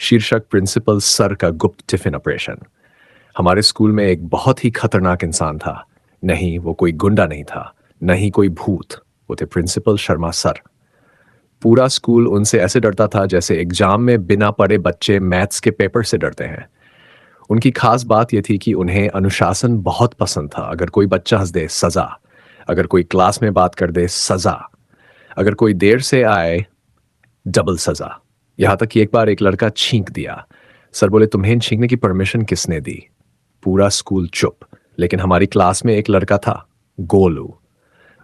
शीर्षक principal sir का गुप्त टिफिन ऑपरेशन। हमारे स्कूल में एक बहुत ही खतरनाक इंसान था। नहीं, वो कोई गुंडा नहीं था, नहीं कोई भूत। वो थे प्रिंसिपल शर्मा सर। पूरा स्कूल उनसे ऐसे डरता था जैसे एग्जाम में बिना पढ़े बच्चे मैथ्स के पेपर से डरते हैं। उनकी खास बात यह थी कि उन्हें अनुशासन बहुत पसंद था। अगर कोई बच्चा हंस दे, सजा। अगर कोई क्लास में बात कर दे, सजा। अगर कोई देर से आए, डबल सजा। यहां तक कि एक बार एक लड़का छींक दिया। सर बोले, तुम्हें छींकने की परमिशन किसने दी? पूरा स्कूल चुप। लेकिन हमारी क्लास में एक लड़का था, गोलू।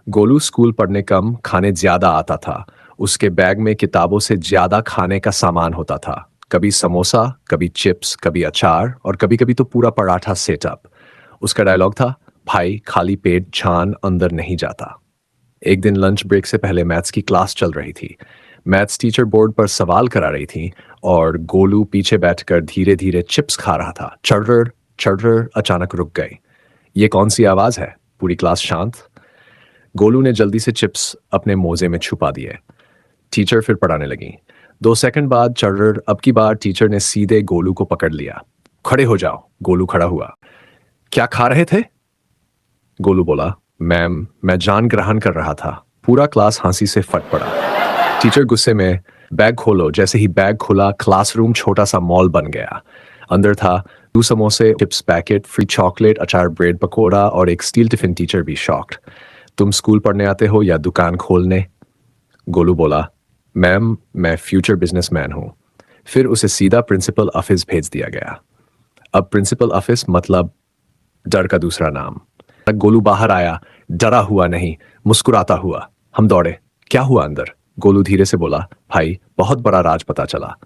गोलू स्कूल पढ़ने कम, खाने ज्यादा आता था। उसके बैग में किताबों से ज्यादा खाने का सामान होता था। कभी समोसा, कभी चिप्स, कभी अचार और कभी कभी तो पूरा पराठा सेटअप। उसका डायलॉग था, भाई खाली पेट छान अंदर नहीं जाता। एक दिन लंच ब्रेक से पहले मैथ्स की क्लास चल रही थी। मैथ्स टीचर बोर्ड पर सवाल करा रही थी और गोलू पीछे बैठकर धीरे धीरे चिप्स खा रहा था। चढ़र चढ़र अचानक रुक गई। ये कौन सी आवाज है? पूरी क्लास शांत। गोलू ने जल्दी से चिप्स अपने मोजे में छुपा दिए। टीचर फिर पढ़ाने लगी। 2 सेकंड बाद चढ़र। अब की बार टीचर ने सीधे गोलू को पकड़ लिया। खड़े हो जाओ। गोलू खड़ा हुआ। क्या खा रहे थे? गोलू बोला, मैम मैं जान ग्रहण कर रहा था। पूरा क्लास हंसी से फट पड़ा। टीचर गुस्से में, बैग खोलो। जैसे ही बैग खुला, क्लासरूम छोटा सा मॉल बन गया। अंदर था 2 समोसे, चिप्स पैकेट, फ्री चॉकलेट, अचार, ब्रेड पकोड़ा और एक स्टील टिफिन। टीचर भी शॉक्ड। तुम स्कूल पढ़ने आते हो या दुकान खोलने? गोलू बोला, मैम मैं फ्यूचर बिजनेसमैन हूं। फिर उसे सीधा प्रिंसिपल ऑफिस भेज दिया गया। अब प्रिंसिपल ऑफिस मतलब डर का दूसरा नाम। गोलू बाहर आया, डरा हुआ नहीं, मुस्कुराता हुआ। हम दौड़े। क्या हुआ अंदर? गोलू धीरे से बोला, भाई बहुत बड़ा राज पता चला।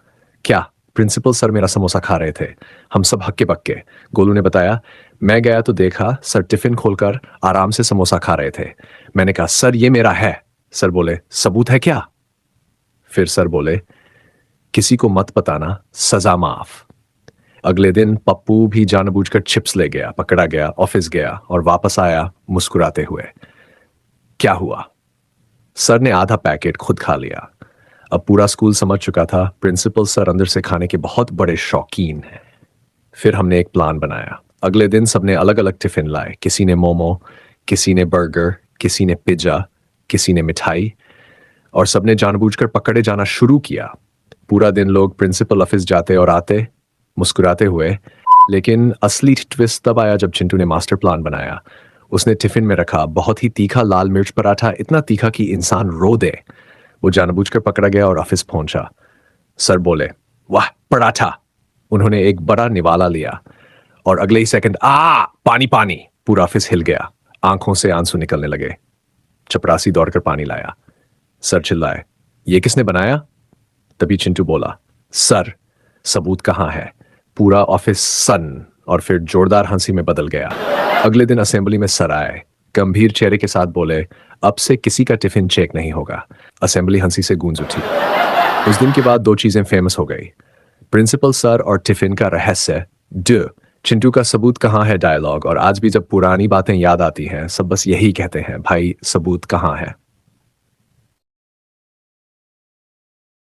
क्या? प्रिंसिपल सर मेरा समोसा खा रहे थे। हम सब हक्के बक्के। गोलू ने बताया, मैं गया तो देखा सर टिफिन खोलकर आराम से समोसा खा रहे थे। मैंने कहा, सर ये मेरा है। सर बोले, सबूत है क्या? फिर सर बोले, किसी को मत बताना, सजा माफ। अगले दिन पप्पू भी जानबूझकर चिप्स ले गया, पकड़ा गया, ऑफिस गया और वापस आया मुस्कुराते हुए। क्या हुआ? सर ने आधा पैकेट खुद खा लिया। अब पूरा स्कूल समझ चुका था, प्रिंसिपल सर अंदर से खाने के बहुत बड़े शौकीन हैं। फिर हमने एक प्लान बनाया। अगले दिन सबने अलग अलग टिफिन लाए। किसी ने मोमो, किसी ने बर्गर, किसी ने पिज्जा, किसी ने मिठाई, और सबने जानबूझकर पकड़े जाना शुरू किया। पूरा दिन लोग प्रिंसिपल ऑफिस जाते और आते मुस्कुराते हुए। लेकिन असली ट्विस्ट तब आया जब चिंटू ने मास्टर प्लान बनाया। उसने टिफिन में रखा बहुत ही तीखा लाल मिर्च पराठा, इतना तीखा कि इंसान रो दे। वो जानबूझकर पकड़ा गया और ऑफिस पहुंचा। सर बोले, वाह पराठा। उन्होंने एक बड़ा निवाला लिया और अगले ही सेकंड पानी पानी। पूरा ऑफिस हिल गया। आंखों से आंसू निकलने लगे। चपरासी दौड़कर पानी लाया। सर चिल्लाए, ये किसने बनाया? तभी चिंटू बोला, सर सबूत कहां है? पूरा ऑफिस सन और फिर जोरदार हंसी में बदल गया। अगले दिन असेंबली में सर आए, गंभीर चेहरे के साथ बोले, अब से किसी का टिफिन चेक नहीं होगा। असेंबली हंसी से गूंज उठी। उस दिन के बाद 2 चीजें फेमस हो गई, प्रिंसिपल सर और टिफिन का रहस्य। चिंटू का सबूत कहां है डायलॉग। और आज भी जब पुरानी बातें याद आती हैं, सब बस यही कहते हैं, भाई सबूत कहां है।